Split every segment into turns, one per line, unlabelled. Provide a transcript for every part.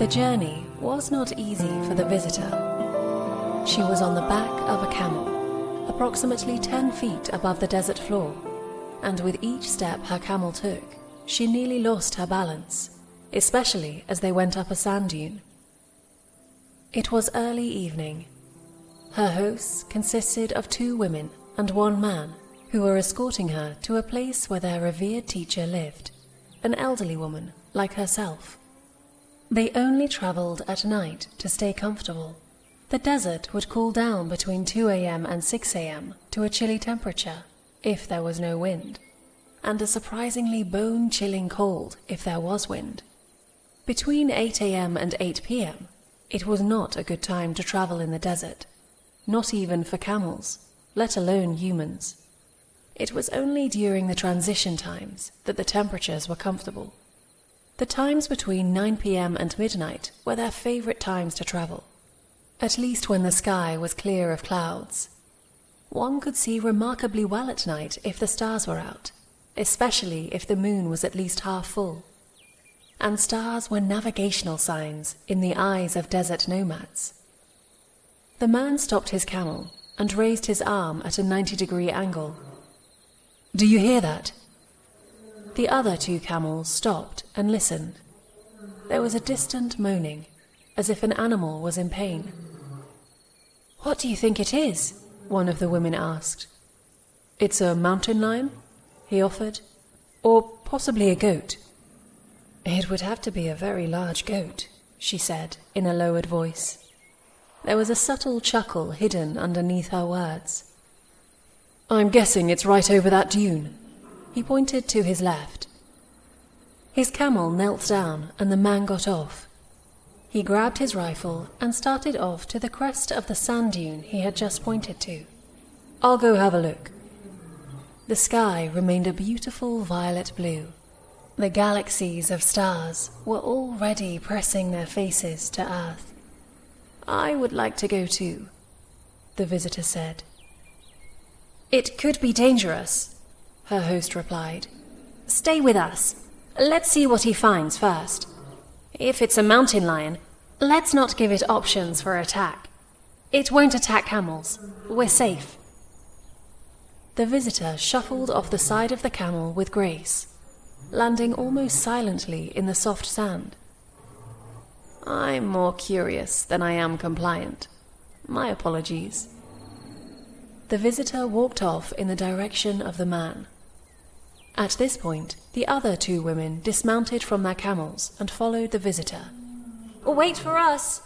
The journey was not easy for the visitor. She was on the back of a camel, approximately 10 feet above the desert floor, and with each step her camel took, she nearly lost her balance, especially as they went up a sand dune. It was early evening. Her hosts consisted of 2 women and 1 man who were escorting her to a place where their revered teacher lived, an elderly woman like herself. They only traveled at night to stay comfortable. The desert would cool down between 2 a.m. and 6 a.m. to a chilly temperature if there was no wind, and a surprisingly bone-chilling cold if there was wind. Between 8 a.m. and 8 p.m., it was not a good time to travel in the desert, not even for camels, let alone humans. It was only during the transition times that the temperatures were comfortable. The times between 9 p.m. and midnight were their favorite times to travel, at least when the sky was clear of clouds. One could see remarkably well at night if the stars were out, especially if the moon was at least half full. And stars were navigational signs in the eyes of desert nomads. The man stopped his camel and raised his arm at a 90-degree angle. "Do you hear that?" The other 2 camels stopped and listened. There was a distant moaning, as if an animal was in pain. "What do you think it is?" one of the women asked. "It's a mountain lion," he offered, "or possibly a goat." "It would have to be a very large goat," she said in a lowered voice. There was a subtle chuckle hidden underneath her words. "I'm guessing it's right over that dune." He pointed to his left. His camel knelt down and the man got off. He grabbed his rifle and started off to the crest of the sand dune he had just pointed to. "I'll go have a look." The sky remained a beautiful violet blue. The galaxies of stars were already pressing their faces to Earth. "I would like to go too," the visitor said. "It could be dangerous," her host replied. "Stay with us. Let's see what he finds first. If it's a mountain lion, let's not give it options for attack. It won't attack camels. We're safe." The visitor shuffled off the side of the camel with grace, landing almost silently in the soft sand. "I'm more curious than I am compliant. My apologies." The visitor walked off in the direction of the man. At this point, the other 2 women dismounted from their camels and followed the visitor. "Wait for us!"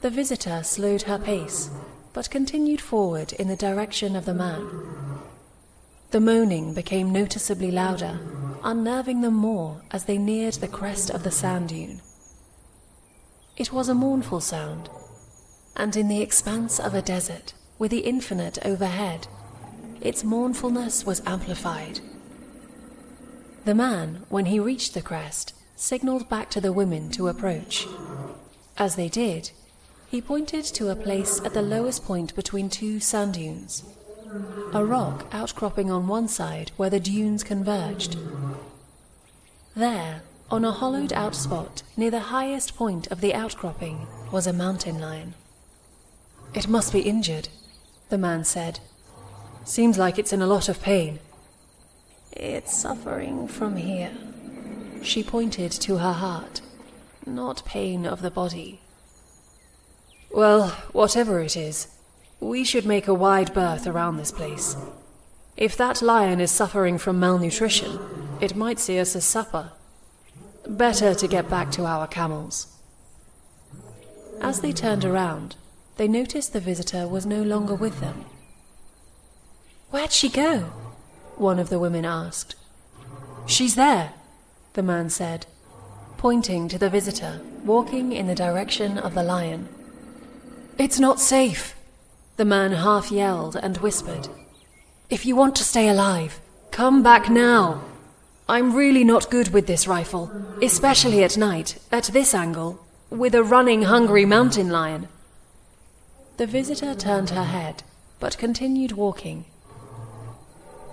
The visitor slowed her pace, but continued forward in the direction of the man. The moaning became noticeably louder, unnerving them more as they neared the crest of the sand dune. It was a mournful sound, and in the expanse of a desert, with the infinite overhead, its mournfulness was amplified. The man, when he reached the crest, signaled back to the women to approach. As they did, he pointed to a place at the lowest point between 2 sand dunes, a rock outcropping on one side where the dunes converged. There, on a hollowed-out spot near the highest point of the outcropping, was a mountain lion. "It must be injured," the man said. "Seems like it's in a lot of pain." "It's suffering from here." She pointed to her heart, "not pain of the body." "Well, whatever it is, we should make a wide berth around this place. If that lion is suffering from malnutrition, it might see us as supper. Better to get back to our camels." As they turned around, they noticed the visitor was no longer with them. "Where'd she go?" one of the women asked. "She's there," the man said, pointing to the visitor, walking in the direction of the lion. "It's not safe," the man half yelled and whispered. "If you want to stay alive, come back now. I'm really not good with this rifle, especially at night, at this angle, with a running, hungry mountain lion." The visitor turned her head, but continued walking.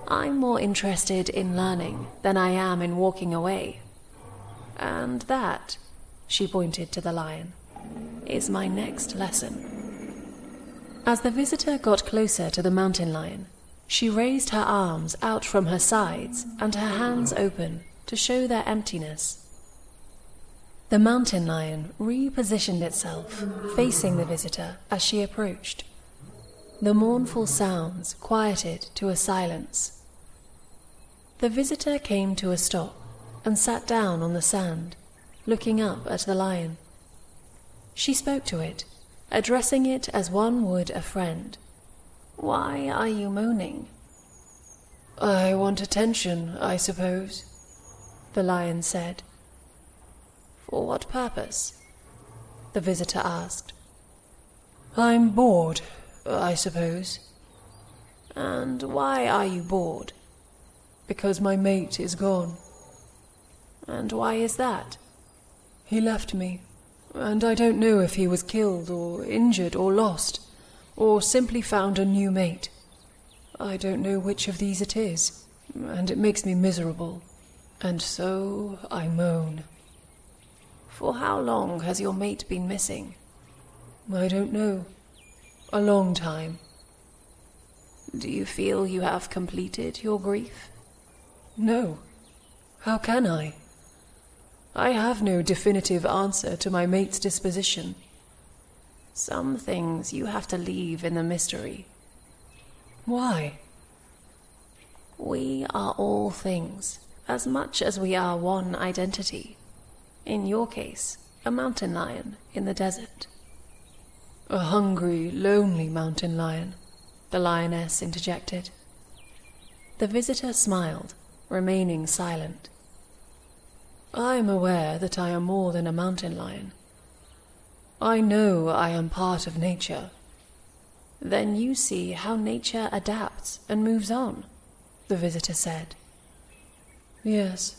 "I'm more interested in learning than I am in walking away. And that," she pointed to the lion, is my next lesson. As the visitor got closer to the mountain lion, she raised her arms out from her sides and her hands open to show their emptiness. The mountain lion repositioned itself, facing the visitor as she approached. The mournful sounds quieted to a silence. The visitor came to a stop and sat down on the sand, looking up at the lion. She spoke to it, addressing it as one would a friend. "Why are you moaning?" "I want attention, I suppose," the lion said. "For what purpose?" the visitor asked. "I'm bored, I suppose." "And why are you bored?" "Because my mate is gone." "And why is that?" "He left me, and I don't know if he was killed or injured or lost, or simply found a new mate. I don't know which of these it is, and it makes me miserable, and so I moan." "For how long has your mate been missing?" "I don't know. A long time." "Do you feel you have completed your grief?" "No. How can I? I have no definitive answer to my mate's disposition." "Some things you have to leave in the mystery." "Why?" "We are all things, as much as we are one identity. In your case, a mountain lion in the desert." "A hungry, lonely mountain lion," the lioness interjected. The visitor smiled, remaining silent. "I am aware that I am more than a mountain lion. I know I am part of nature." "Then you see how nature adapts and moves on," the visitor said. "Yes."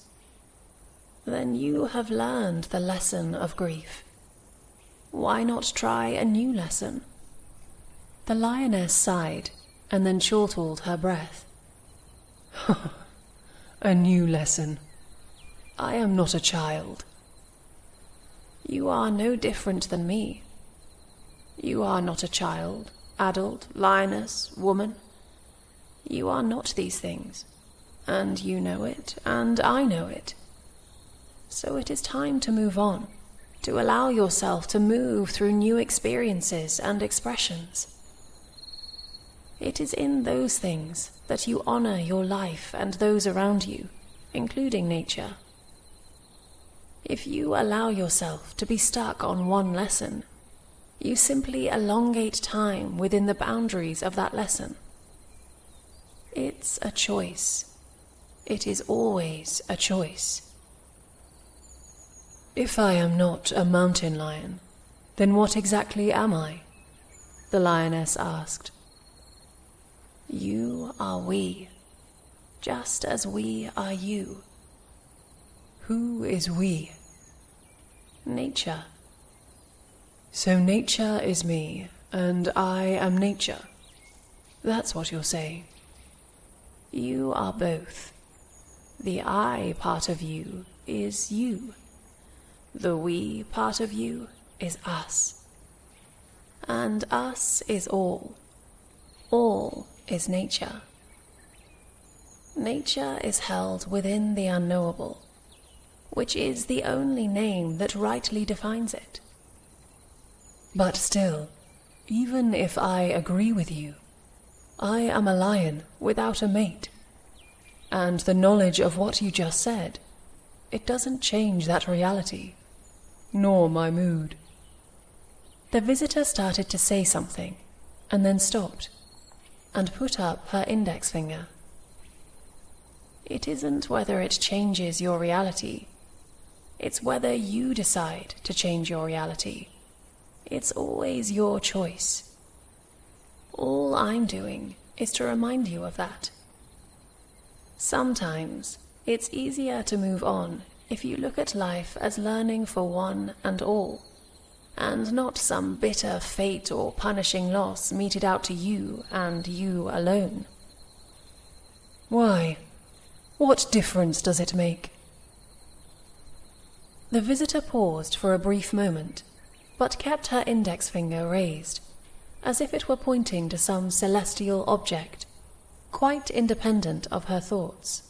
"Then you have learned the lesson of grief. Why not try a new lesson?" The lioness sighed and then chortled her breath. "A new lesson. I am not a child." "You are no different than me. You are not a child, adult, lioness, woman. You are not these things, and you know it, and I know it. So it is time to move on, to allow yourself to move through new experiences and expressions. It is in those things that you honor your life and those around you, including nature. If you allow yourself to be stuck on one lesson, you simply elongate time within the boundaries of that lesson. It's a choice. It is always a choice. If I am not a mountain lion, then what exactly am I? The lioness asked. You are we, just as we are you. Who is we? Nature. So nature is me, and I am nature. That's what you're saying. You are both. The I part of you is you. The we part of you is us. And us is all. All is nature. Nature is held within the unknowable, which is the only name that rightly defines it. But still, even if I agree with you, I am a lion without a mate. And the knowledge of what you just said, it doesn't change that reality, nor my mood. The visitor started to say something, and then stopped, and put up her index finger. It isn't whether it changes your reality. It's whether you decide to change your reality. It's always your choice. All I'm doing is to remind you of that. Sometimes it's easier to move on if you look at life as learning for one and all, and not some bitter fate or punishing loss meted out to you and you alone. Why? What difference does it make? The visitor paused for a brief moment, but kept her index finger raised, as if it were pointing to some celestial object, quite independent of her thoughts.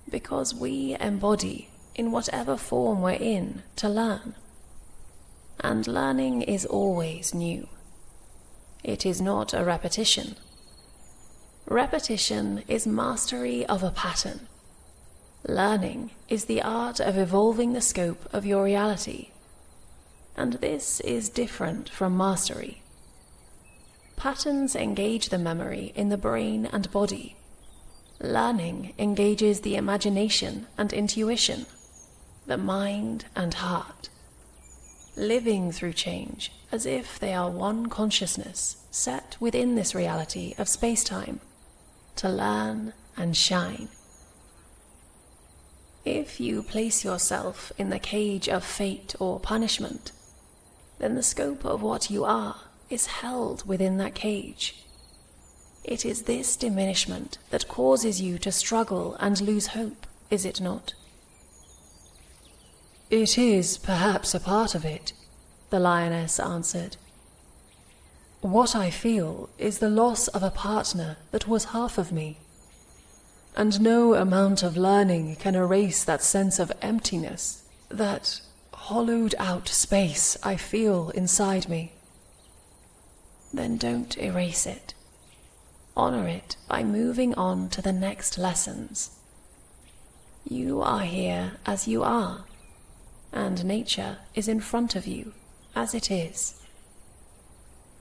Because we embody, in whatever form we're in, to learn. And learning is always new. It is not a repetition. Repetition is mastery of a pattern. Learning is the art of evolving the scope of your reality. And this is different from mastery. Patterns engage the memory in the brain and body. Learning engages the imagination and intuition, the mind and heart. Living through change as if they are one consciousness set within this reality of space-time, to learn and shine. If you place yourself in the cage of fate or punishment, then the scope of what you are is held within that cage. It is this diminishment that causes you to struggle and lose hope, is it not?
It is perhaps a part of it, the lioness answered. What I feel is the loss of a partner that was half of me, and no amount of learning can erase that sense of emptiness, that hollowed-out space I feel inside me.
Then don't erase it. Honor it by moving on to the next lessons. You are here as you are, and nature is in front of you as it is.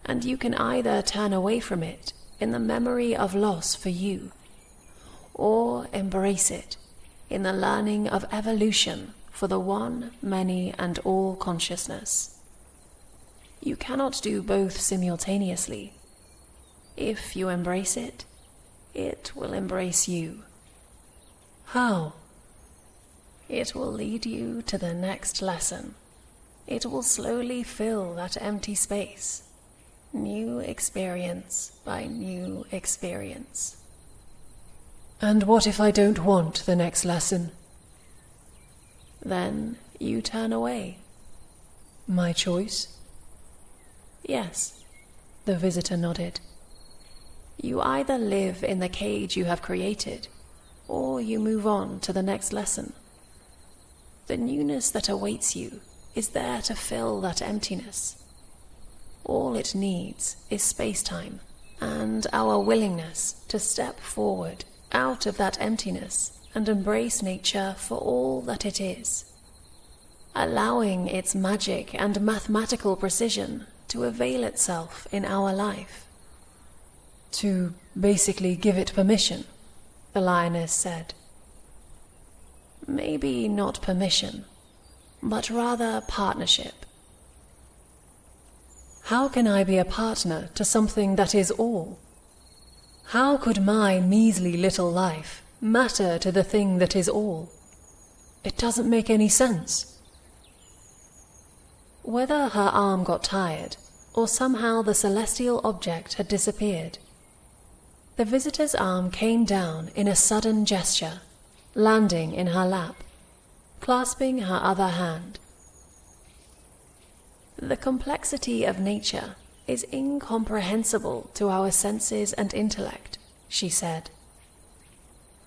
And you can either turn away from it in the memory of loss for you, or embrace it in the learning of evolution for the one, many, and all consciousness. You cannot do both simultaneously. If you embrace it, it will embrace you.
How?
It will lead you to the next lesson. It will slowly fill that empty space, new experience by new experience.
And what if I don't want the next lesson?
Then you turn away.
My choice?
Yes,
the visitor nodded.
You either live in the cage you have created, or you move on to the next lesson. The newness that awaits you is there to fill that emptiness. All it needs is space-time and our willingness to step forward out of that emptiness and embrace nature for all that it is, allowing its magic and mathematical precision to avail itself in our life.
To basically give it permission, the lioness said.
Maybe not permission, but rather partnership.
How can I be a partner to something that is all? How could my measly little life matter to the thing that is all? It doesn't make any sense.
Whether her arm got tired, or somehow the celestial object had disappeared, the visitor's arm came down in a sudden gesture, landing in her lap, clasping her other hand. The complexity of nature is incomprehensible to our senses and intellect, she said.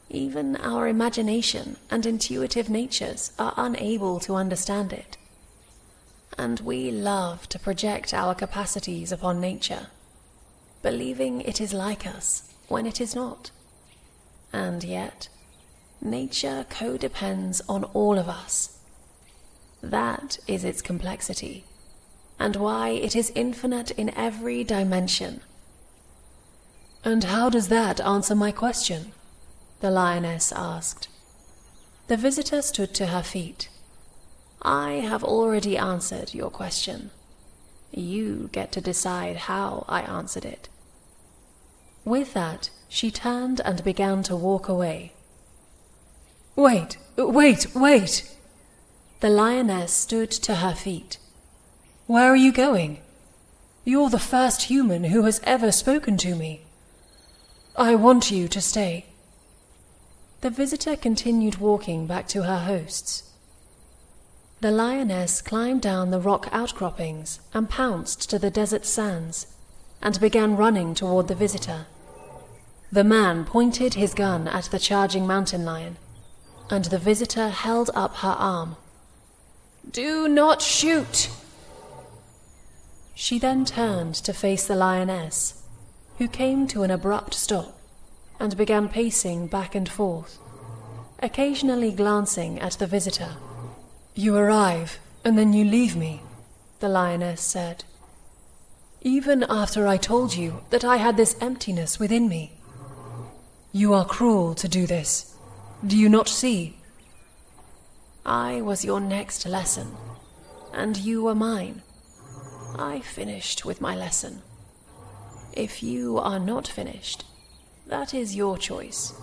Even our imagination and intuitive natures are unable to understand it. And we love to project our capacities upon nature, believing it is like us when it is not. And yet, nature co-depends on all of us. That is its complexity, and why it is infinite in every dimension.
And how does that answer my question? The lioness asked.
The visitor stood to her feet. I have already answered your question. You get to decide how I answered it. With that, she turned and began to walk away.
Wait! The
lioness stood to her feet.
Where are you going? You're the first human who has ever spoken to me. I want you to stay.
The visitor continued walking back to her hosts.
The lioness climbed down the rock outcroppings and pounced to the desert sands and began running toward the visitor. The man pointed his gun at the charging mountain lion, and the visitor held up her arm. "Do not shoot!" She then turned to face the lioness, who came to an abrupt stop and began pacing back and forth, occasionally glancing at the visitor. "You arrive, and then you leave me," the lioness said. "Even after I told you that I had this emptiness within me. You are cruel to do this. Do you not see? I was your next lesson, and you were mine. I finished with my lesson. If you are not finished, that is your choice.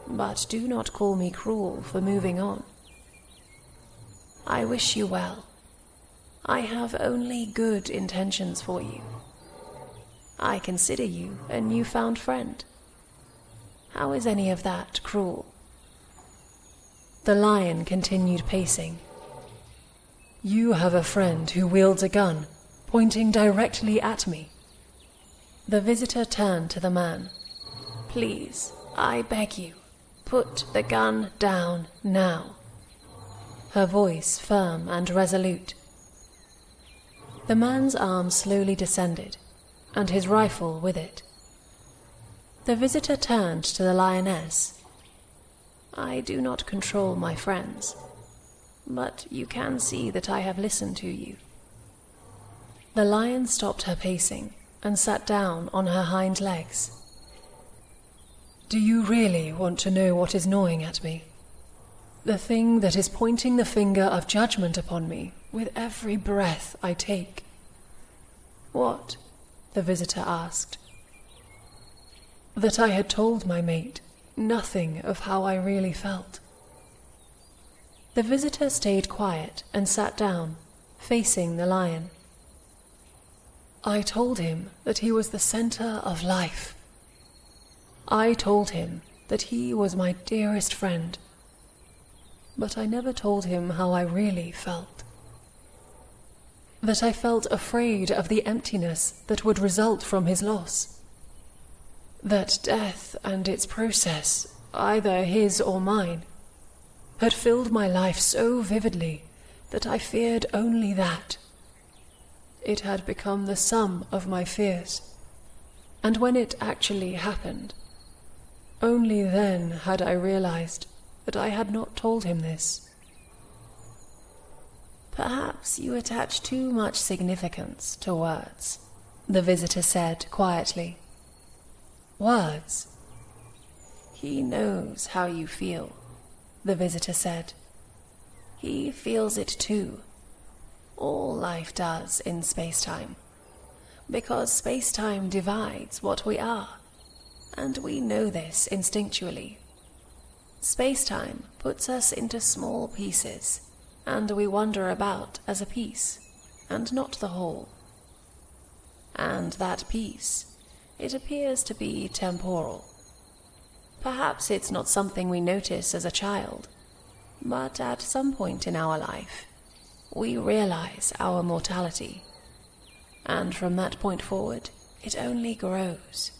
But do not call me cruel for moving on. I wish you well. I have only good intentions for you. I consider you a newfound friend. How is any of that cruel?" The lion continued pacing. "You have a friend who wields a gun, pointing directly at me." The visitor turned to the man. "Please, I beg you, put the gun down now." Her voice firm and resolute. The man's arm slowly descended, and his rifle with it. The visitor turned to the lioness. "I do not control my friends, but you can see that I have listened to you." The lion stopped her pacing and sat down on her hind legs. "Do you really want to know what is gnawing at me? The thing that is pointing the finger of judgment upon me with every breath I take." "What?" the visitor asked. "That I had told my mate nothing of how I really felt." The visitor stayed quiet and sat down, facing the lion. "I told him that he was the center of life. I told him that he was my dearest friend. But I never told him how I really felt. That I felt afraid of the emptiness that would result from his loss. That death and its process, either his or mine, had filled my life so vividly that I feared only that. It had become the sum of my fears, and when it actually happened, only then had I realized that I had not told him this." "Perhaps you attach too much significance to words," the visitor said quietly. "Words?" "He knows how you feel," the visitor said. "He feels it too. All life does in space-time, because space-time divides what we are, and we know this instinctually. Space-time puts us into small pieces, and we wander about as a piece, and not the whole. And that piece, it appears to be temporal. Perhaps it's not something we notice as a child, but at some point in our life, we realize our mortality, and from that point forward, it only grows.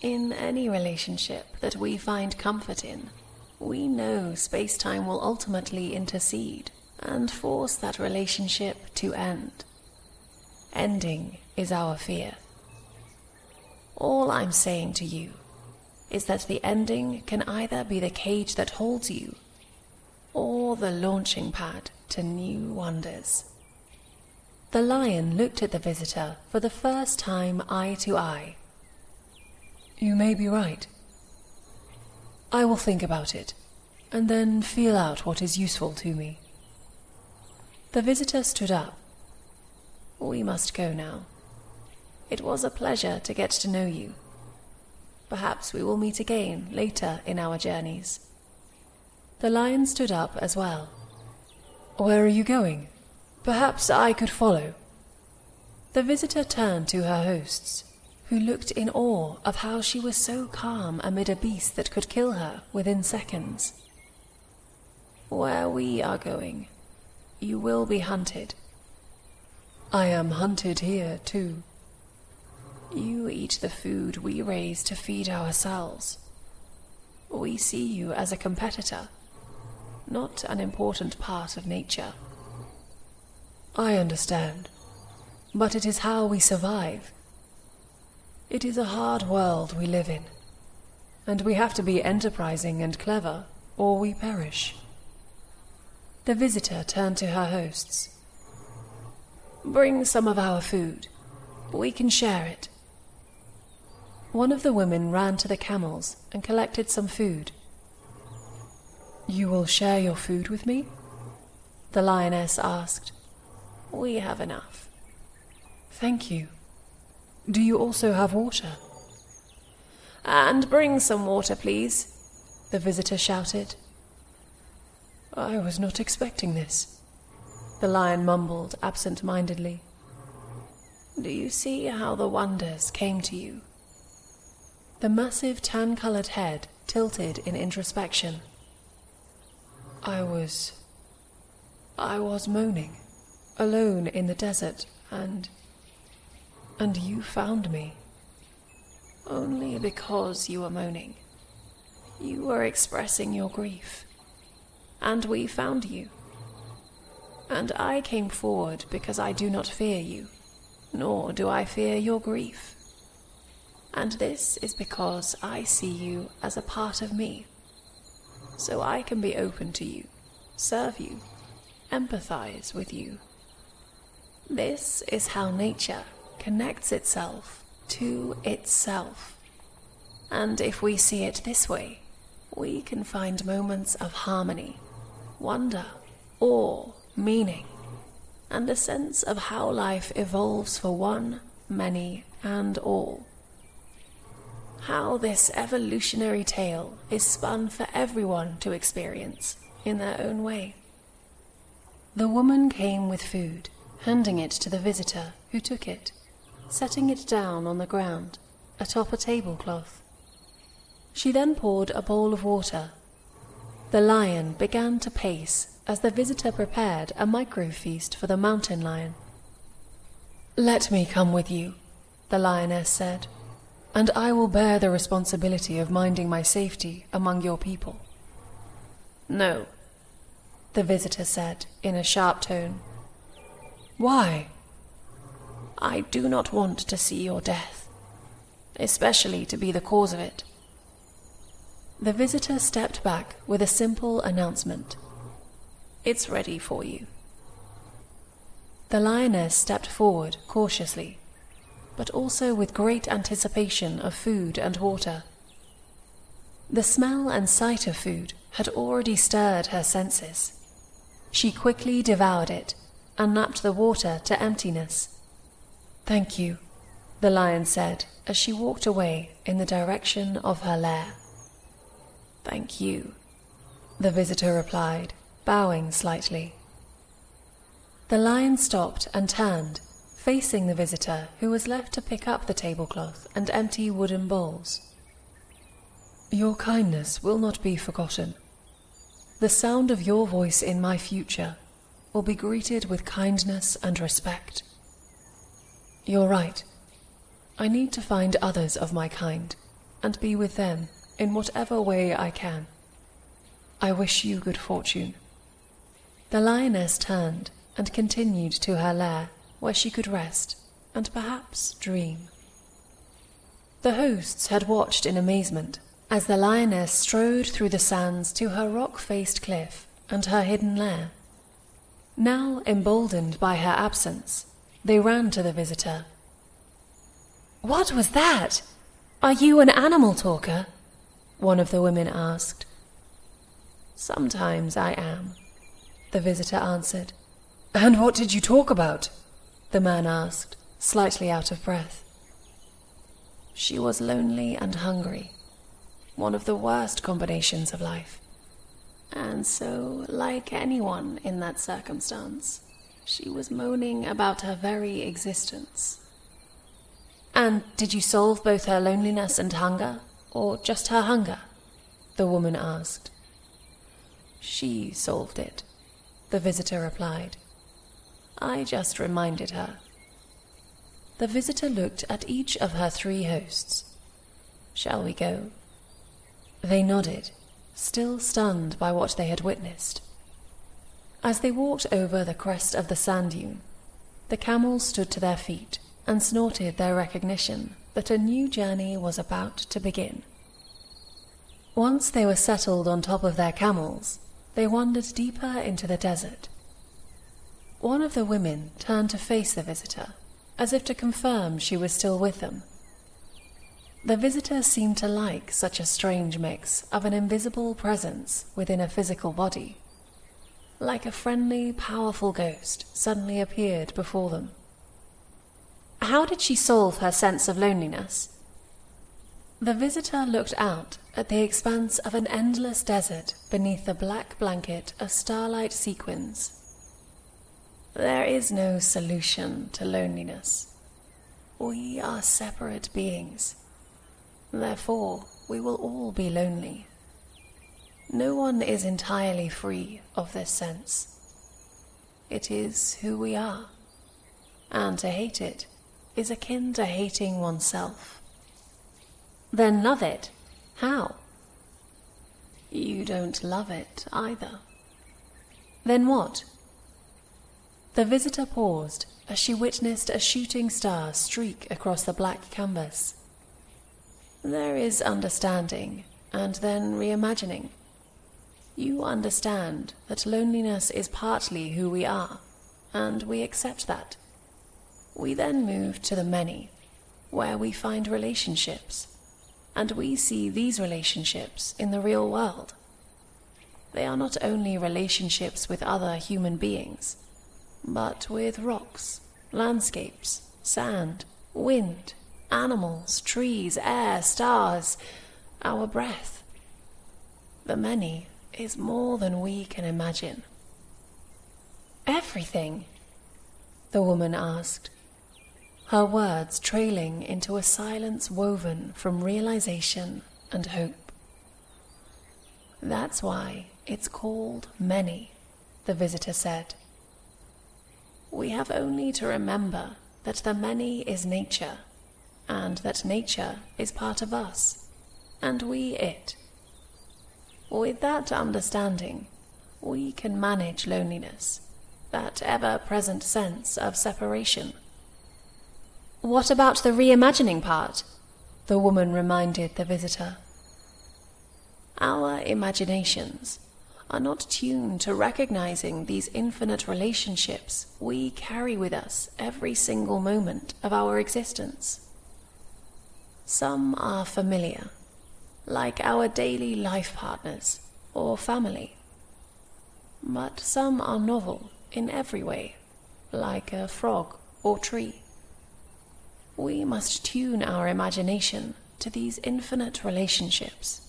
In any relationship that we find comfort in, we know space-time will ultimately intercede and force that relationship to end. Ending is our fear. All I'm saying to you is that the ending can either be the cage that holds you, or the launching pad to new wonders." The lion looked at the visitor for the first time eye to eye. "You may be right. I will think about it, and then feel out what is useful to me." The visitor stood up. "We must go now. It was a pleasure to get to know you. Perhaps we will meet again later in our journeys." The lion stood up as well. "Where are you going? Perhaps I could follow." The visitor turned to her hosts, who looked in awe of how she was so calm amid a beast that could kill her within seconds. "Where we are going,
you will be hunted.
I am hunted here too.
You eat the food we raise to feed ourselves. We see you as a competitor, not an important part of nature.
I understand, but it is how we survive. It is a hard world we live in, and we have to be enterprising and clever, or we perish. The visitor turned to her hosts.
Bring some of our food. We can share it.
One of the women ran to the camels and collected some food. You will share your food with me? The lioness asked.
We have enough.
Thank you. Do you also have water?
And bring some water, please,
the visitor shouted. I was not expecting this, the lion mumbled absent-mindedly.
Do you see how the wonders came to you?
The massive tan-colored head tilted in introspection. I was moaning, alone in the desert, and you found me.
Only because you were moaning. You were expressing your grief, and we found you. And I came forward because I do not fear you, nor do I fear your grief. And this is because I see you as a part of me, so I can be open to you, serve you, empathize with you. This is how nature connects itself to itself. And if we see it this way, we can find moments of harmony, wonder, awe, meaning, and a sense of how life evolves for one, many, and all. How this evolutionary tale is spun for everyone to experience in their own way.
The woman came with food, handing it to the visitor, who took it, setting it down on the ground, atop a tablecloth. She then poured a bowl of water. The lion began to pace as the visitor prepared a micro-feast for the mountain lion. Let me come with you, the lioness said, and I will bear the responsibility of minding my safety among your people.
No,
the visitor said in a sharp tone. Why?
I do not want to see your death, especially to be the cause of it.
The visitor stepped back with a simple announcement.
It's ready for you.
The lioness stepped forward cautiously, but also with great anticipation of food and water. The smell and sight of food had already stirred her senses. She quickly devoured it and lapped the water to emptiness. Thank you, the lion said as she walked away in the direction of her lair.
Thank you,
the visitor replied, bowing slightly. The lion stopped and turned, facing the visitor, who was left to pick up the tablecloth and empty wooden bowls. Your kindness will not be forgotten. The sound of your voice in my future will be greeted with kindness and respect. You're right. I need to find others of my kind and be with them in whatever way I can. I wish you good fortune. The lioness turned and continued to her lair, where she could rest and perhaps dream. The hosts had watched in amazement as the lioness strode through the sands to her rock-faced cliff and her hidden lair. Now emboldened by her absence, they ran to the visitor. What was that? Are you an animal talker? One of the women asked. Sometimes I am, the visitor answered. And what did you talk about? The man asked, slightly out of breath. She was lonely and hungry, one of the worst combinations of life. And so, like anyone in that circumstance, she was moaning about her very existence. And did you solve both her loneliness and hunger, or just her hunger? The woman asked. She solved it, the visitor replied. I just reminded her. The visitor looked at each of her 3 hosts. Shall we go? They nodded, still stunned by what they had witnessed. As they walked over the crest of the sand dune, the camels stood to their feet and snorted their recognition that a new journey was about to begin. Once they were settled on top of their camels, they wandered deeper into the desert. One of the women turned to face the visitor, as if to confirm she was still with them. The visitor seemed to like such a strange mix of an invisible presence within a physical body. Like a friendly, powerful ghost suddenly appeared before them. How did she solve her sense of loneliness? The visitor looked out at the expanse of an endless desert beneath the black blanket of starlight sequins. There is no solution to loneliness. We are separate beings. Therefore, we will all be lonely. No one is entirely free of this sense. It is who we are, and to hate it is akin to hating oneself. Then love it. How? You don't love it either. Then what? The visitor paused as she witnessed a shooting star streak across the black canvas. There is understanding, and then reimagining. You understand that loneliness is partly who we are, and we accept that. We then move to the many, where we find relationships, and we see these relationships in the real world. They are not only relationships with other human beings, but with rocks, landscapes, sand, wind, animals, trees, air, stars, our breath. The many is more than we can imagine. Everything? The woman asked, her words trailing into a silence woven from realization and hope. That's why it's called many, the visitor said. We have only to remember that the many is nature, and that nature is part of us, and we it. With that understanding, we can manage loneliness, that ever-present sense of separation. What about the reimagining part? The woman reminded the visitor. Our imaginations are not tuned to recognizing these infinite relationships we carry with us every single moment of our existence. Some are familiar, like our daily life partners or family. But some are novel in every way, like a frog or tree. We must tune our imagination to these infinite relationships,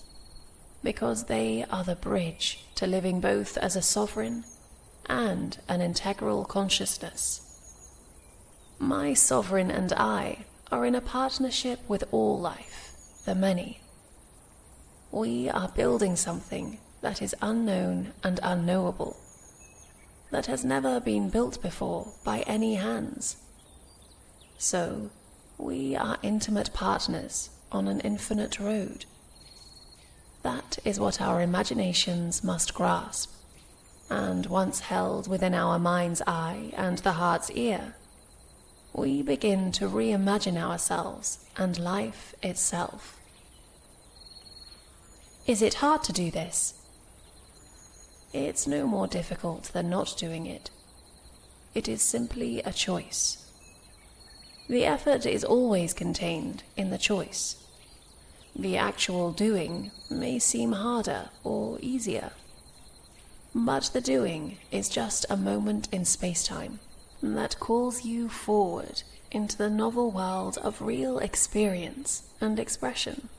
because they are the bridge to living both as a sovereign and an integral consciousness. My sovereign and I are in a partnership with all life, the many. We are building something that is unknown and unknowable, that has never been built before by any hands. So, we are intimate partners on an infinite road. That is what our imaginations must grasp, and once held within our mind's eye and the heart's ear, we begin to reimagine ourselves and life itself. Is it hard to do this? It's no more difficult than not doing it. It is simply a choice. The effort is always contained in the choice. The actual doing may seem harder or easier, but the doing is just a moment in space-time that calls you forward into the novel world of real experience and expression.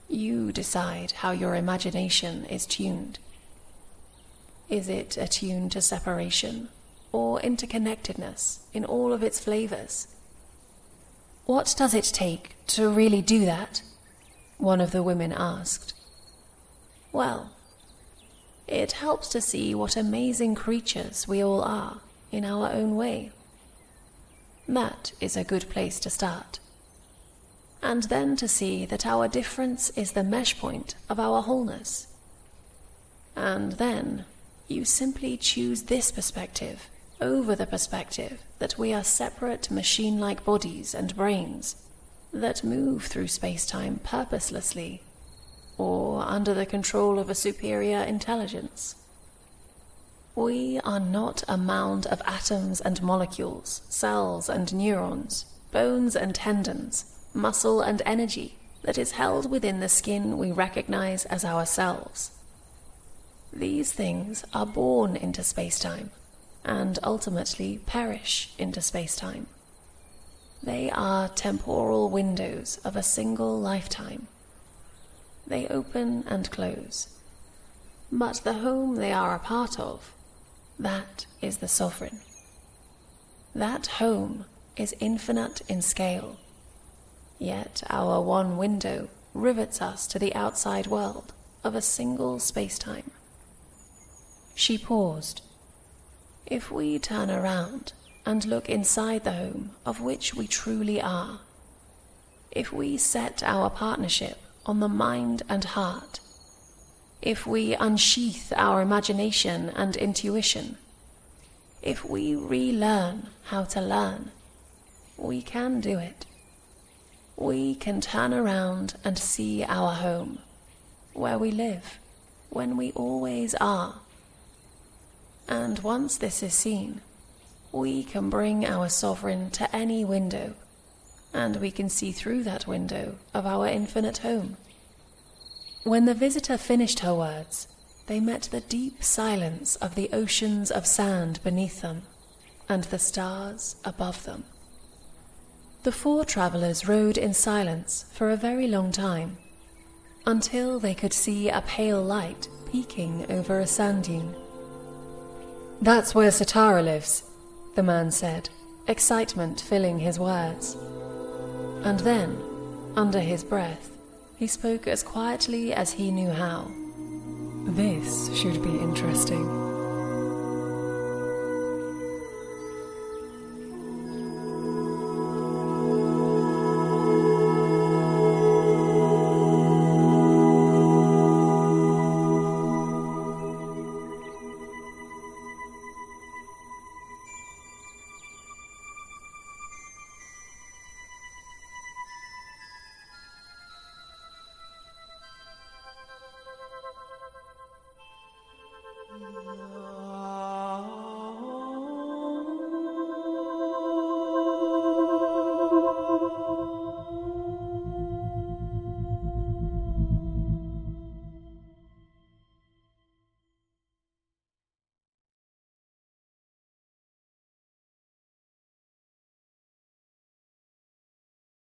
You decide how your imagination is tuned. Is it attuned to separation or interconnectedness in all of its flavors? What does it take to really do that? One of the women asked. Well,
It helps to see what amazing creatures we all are in our own way. That is a good place to start. And then to see that our difference is the mesh point of our wholeness. And then you simply choose this perspective over the perspective that we are separate machine-like bodies and brains that move through space-time purposelessly or under the control of a superior intelligence. We are not a mound of atoms and molecules, cells and neurons, bones and tendons, muscle and energy that is held within the skin we recognize as ourselves. These things are born into space-time and ultimately perish into space-time. They are temporal windows of a single lifetime. They open and close. But the home they are a part of, that is the sovereign. That home is infinite in scale. Yet our one window rivets us to the outside world of a single space-time. She paused. If we turn around and look inside the home of which we truly are, if we set our partnership on the mind and heart, if we unsheath our imagination and intuition, if we relearn how to learn, we can do it. We can turn around and see our home, where we live, when we always are. And once this is seen, we can bring our sovereign to any window, and we can see through that window of our infinite home. When the visitor finished her words, they met the deep silence of the oceans of sand beneath them, and the stars above them. The four travelers rode in silence for a very long time, until they could see a pale light peeking over a sand dune. "That's where Sitara lives," the man said, excitement filling his words. And then, under his breath, he spoke as quietly as he knew how. "This should be interesting."